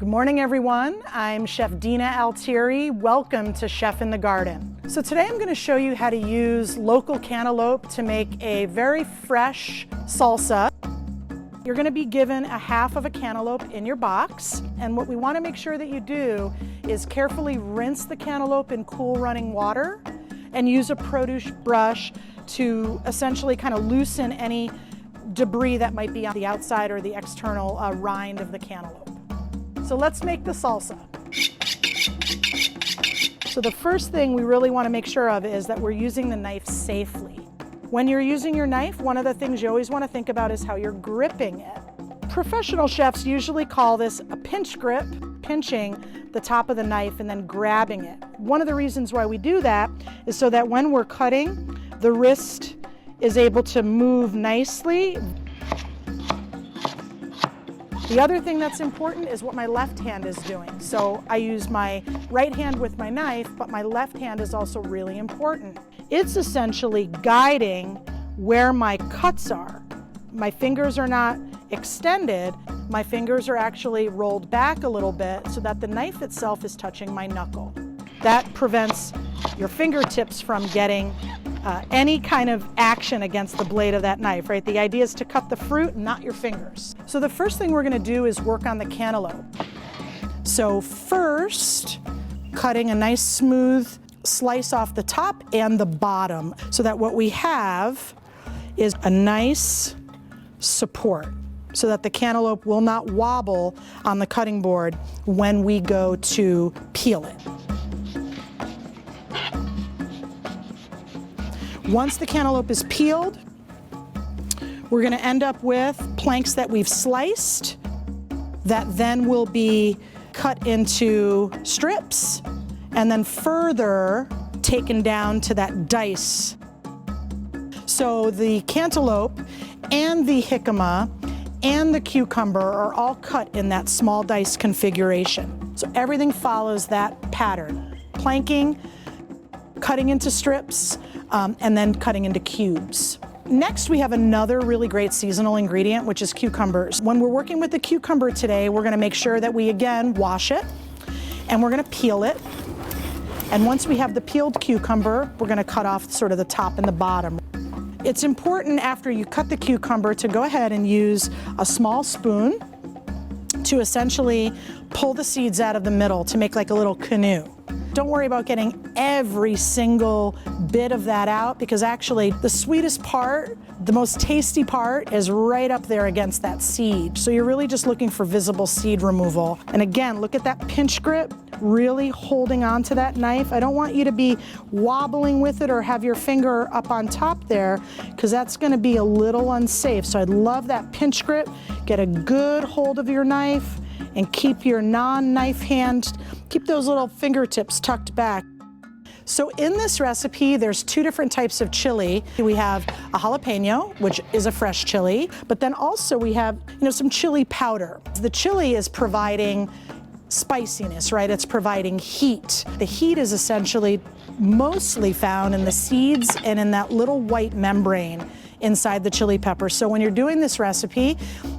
Good morning, everyone. I'm Chef Dina Altieri. Welcome to Chef in the Garden. So today I'm going to show you how to use local cantaloupe to make a very fresh salsa. You're going to be given a half of a cantaloupe in your box, and what we want to make sure that you do is carefully rinse the cantaloupe in cool running water and use a produce brush to essentially kind of loosen any debris that might be on the outside or the external rind of the cantaloupe. So let's make the salsa. So the first thing we really want to make sure of is that we're using the knife safely. When you're using your knife, one of the things you always want to think about is how you're gripping it. Professional chefs usually call this a pinch grip, pinching the top of the knife and then grabbing it. One of the reasons why we do that is so that when we're cutting, the wrist is able to move nicely. The other thing that's important is what my left hand is doing. So I use my right hand with my knife, but my left hand is also really important. It's essentially guiding where my cuts are. My fingers are not extended. My fingers are actually rolled back a little bit so that the knife itself is touching my knuckle. That prevents your fingertips from getting any kind of action against the blade of that knife, right? The idea is to cut the fruit, not your fingers. So the first thing we're going to do is work on the cantaloupe. So first, cutting a nice smooth slice off the top and the bottom so that what we have is a nice support so that the cantaloupe will not wobble on the cutting board when we go to peel it. Once the cantaloupe is peeled, we're going to end up with planks that we've sliced that then will be cut into strips and then further taken down to that dice. So the cantaloupe and the jicama and the cucumber are all cut in that small dice configuration. So everything follows that pattern. Planking, cutting into strips, and then cutting into cubes. Next, we have another really great seasonal ingredient, which is cucumbers. When we're working with the cucumber today, we're gonna make sure that we, again, wash it, and we're gonna peel it. And once we have the peeled cucumber, we're gonna cut off sort of the top and the bottom. It's important after you cut the cucumber to go ahead and use a small spoon to essentially pull the seeds out of the middle to make like a little canoe. Don't worry about getting every single bit of that out because actually the sweetest part, the most tasty part is right up there against that seed. So you're really just looking for visible seed removal. And again, look at that pinch grip, really holding on to that knife. I don't want you to be wobbling with it or have your finger up on top there because that's going to be a little unsafe. So I'd love that pinch grip. Get a good hold of your knife and keep your non-knife hand, keep those little fingertips tucked back. So in this recipe, there's two different types of chili. We have a jalapeno, which is a fresh chili, but then also we have, some chili powder. The chili is providing spiciness, right? It's providing heat. The heat is essentially mostly found in the seeds and in that little white membrane inside the chili pepper. So when you're doing this recipe,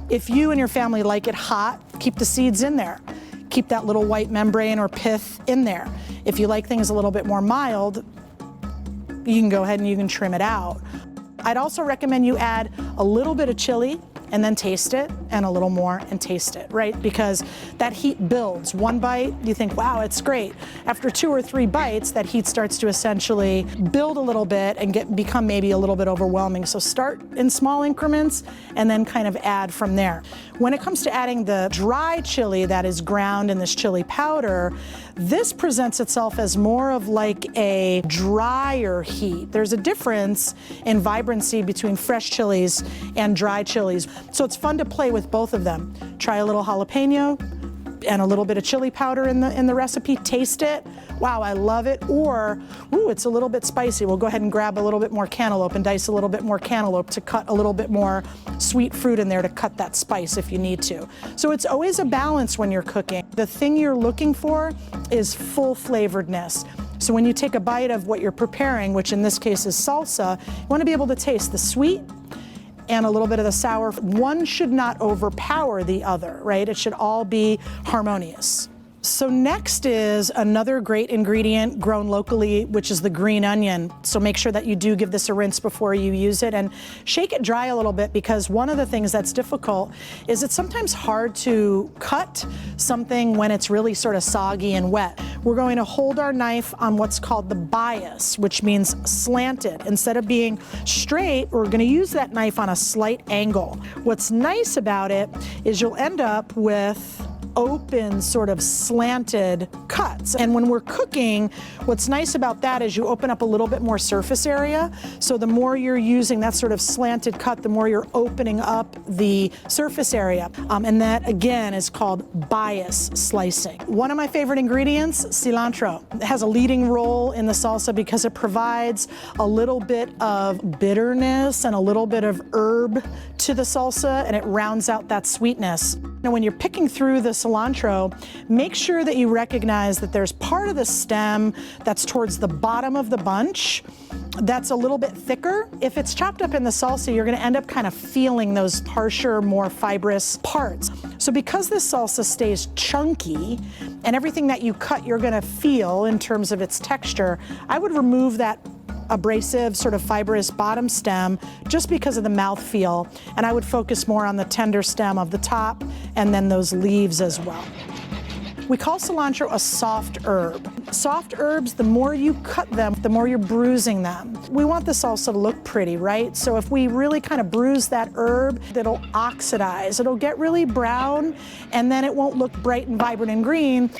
if you and your family like it hot, keep the seeds in there. Keep that little white membrane or pith in there. If you like things a little bit more mild, you can go ahead and you can trim it out. I'd also recommend you add a little bit of chili and then taste it, and a little more and taste it, right? Because that heat builds. One bite, you think, wow, it's great. After 2 or 3 bites, that heat starts to essentially build a little bit and become maybe a little bit overwhelming. So start in small increments and then kind of add from there. When it comes to adding the dry chili that is ground in this chili powder, this presents itself as more of like a drier heat. There's a difference in vibrancy between fresh chilies and dry chilies. So it's fun to play with both of them. Try a little jalapeno and a little bit of chili powder in the recipe. Taste it. Wow, I love it. Or, ooh, it's a little bit spicy. We'll go ahead and grab a little bit more cantaloupe and dice a little bit more cantaloupe to cut a little bit more sweet fruit in there to cut that spice if you need to. So it's always a balance when you're cooking. The thing you're looking for is full flavoredness. So when you take a bite of what you're preparing, which in this case is salsa, you want to be able to taste the sweet and a little bit of the sour. One should not overpower the other, right? It should all be harmonious. So next is another great ingredient grown locally, which is the green onion. So make sure that you do give this a rinse before you use it and shake it dry a little bit, because one of the things that's difficult is it's sometimes hard to cut something when it's really sort of soggy and wet. We're going to hold our knife on what's called the bias, which means slanted. Instead of being straight, we're going to use that knife on a slight angle. What's nice about it is you'll end up with open, sort of slanted cuts. And when we're cooking, what's nice about that is you open up a little bit more surface area. So the more you're using that sort of slanted cut, the more you're opening up the surface area. And that, again, is called bias slicing. One of my favorite ingredients, cilantro. It has a leading role in the salsa because it provides a little bit of bitterness and a little bit of herb to the salsa, and it rounds out that sweetness. Now, when you're picking through the cilantro, make sure that you recognize that there's part of the stem that's towards the bottom of the bunch that's a little bit thicker. If it's chopped up in the salsa, you're going to end up kind of feeling those harsher, more fibrous parts. So because this salsa stays chunky and everything that you cut you're going to feel in terms of its texture, I would remove that abrasive, sort of fibrous bottom stem just because of the mouthfeel, and I would focus more on the tender stem of the top and then those leaves as well. We call cilantro a soft herb. Soft herbs, the more you cut them, the more you're bruising them. We want the salsa to look pretty, right? So if we really kind of bruise that herb, it'll oxidize. It'll get really brown, and then it won't look bright and vibrant and green.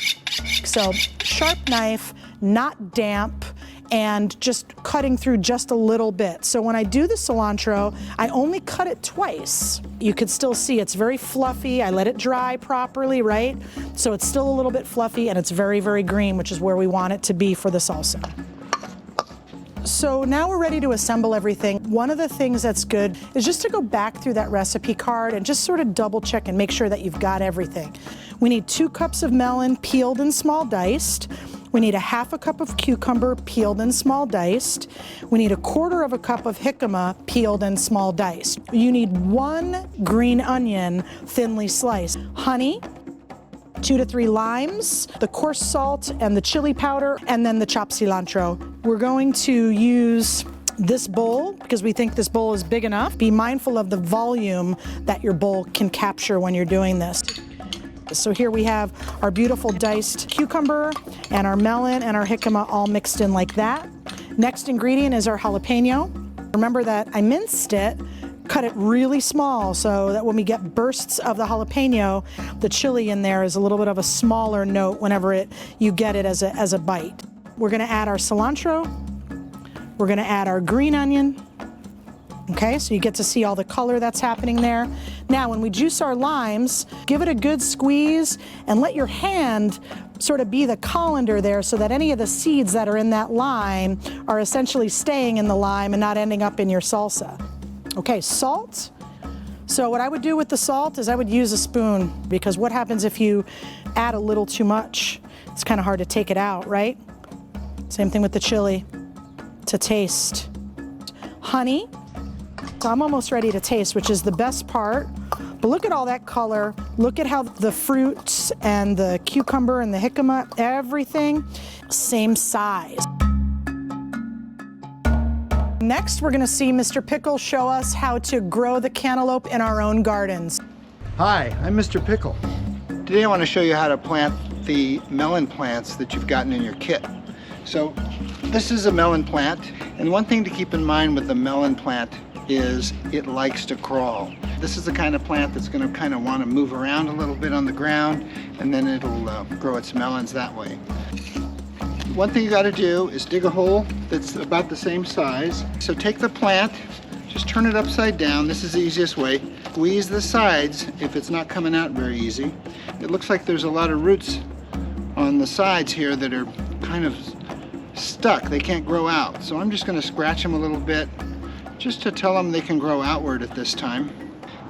So sharp knife, not damp, and just cutting through just a little bit. So when I do the cilantro, I only cut it twice. You could still see it's very fluffy. I let it dry properly, right? So it's still a little bit fluffy, and it's very, very green, which is where we want it to be for the salsa. So now we're ready to assemble everything. One of the things that's good is just to go back through that recipe card and just sort of double check and make sure that you've got everything. We need 2 cups of melon peeled and small diced. We need a ½ cup of cucumber peeled and small diced. We need 1/4 cup of jicama peeled and small diced. You need 1 green onion thinly sliced. Honey, 2 to 3 limes, the coarse salt and the chili powder, and then the chopped cilantro. We're going to use this bowl because we think this bowl is big enough. Be mindful of the volume that your bowl can capture when you're doing this. So here we have our beautiful diced cucumber and our melon and our jicama all mixed in like that. Next ingredient is our jalapeno. Remember that I minced it, cut it really small so that when we get bursts of the jalapeno, the chili in there is a little bit of a smaller note whenever you get it as a bite. We're going to add our cilantro. We're going to add our green onion. Okay, so you get to see all the color that's happening there. Now, when we juice our limes, give it a good squeeze and let your hand sort of be the colander there so that any of the seeds that are in that lime are essentially staying in the lime and not ending up in your salsa. Okay, salt. So what I would do with the salt is I would use a spoon, because what happens if you add a little too much? It's kind of hard to take it out, right? Same thing with the chili. To taste. Honey. So I'm almost ready to taste, which is the best part. But look at all that color. Look at how the fruits and the cucumber and the jicama, everything, same size. Next, we're gonna see Mr. Pickle show us how to grow the cantaloupe in our own gardens. Hi, I'm Mr. Pickle. Today I want to show you how to plant the melon plants that you've gotten in your kit. So this is a melon plant, and one thing to keep in mind with the melon plant is it likes to crawl. This is the kind of plant that's going to kind of want to move around a little bit on the ground, and then it'll grow its melons that way. One thing you got to do is dig a hole that's about the same size. So take the plant, just turn it upside down. This is the easiest way. Squeeze the sides if it's not coming out very easy. It looks like there's a lot of roots on the sides here that are kind of stuck. They can't grow out. So I'm just going to scratch them a little bit just to tell them they can grow outward at this time.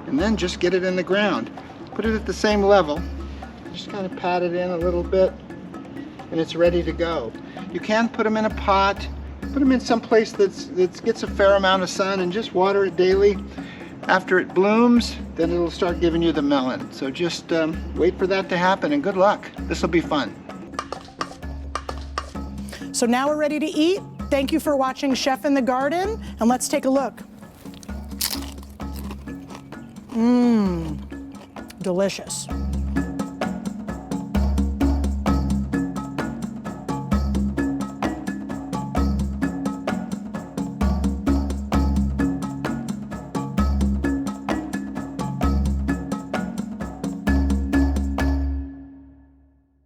And then just get it in the ground. Put it at the same level. Just kind of pat it in a little bit, and it's ready to go. You can put them in a pot, put them in some place that gets a fair amount of sun, and just water it daily. After it blooms, then it'll start giving you the melon. So just wait for that to happen and good luck. This will be fun. So now we're ready to eat. Thank you for watching Chef in the Garden, and let's take a look. Delicious.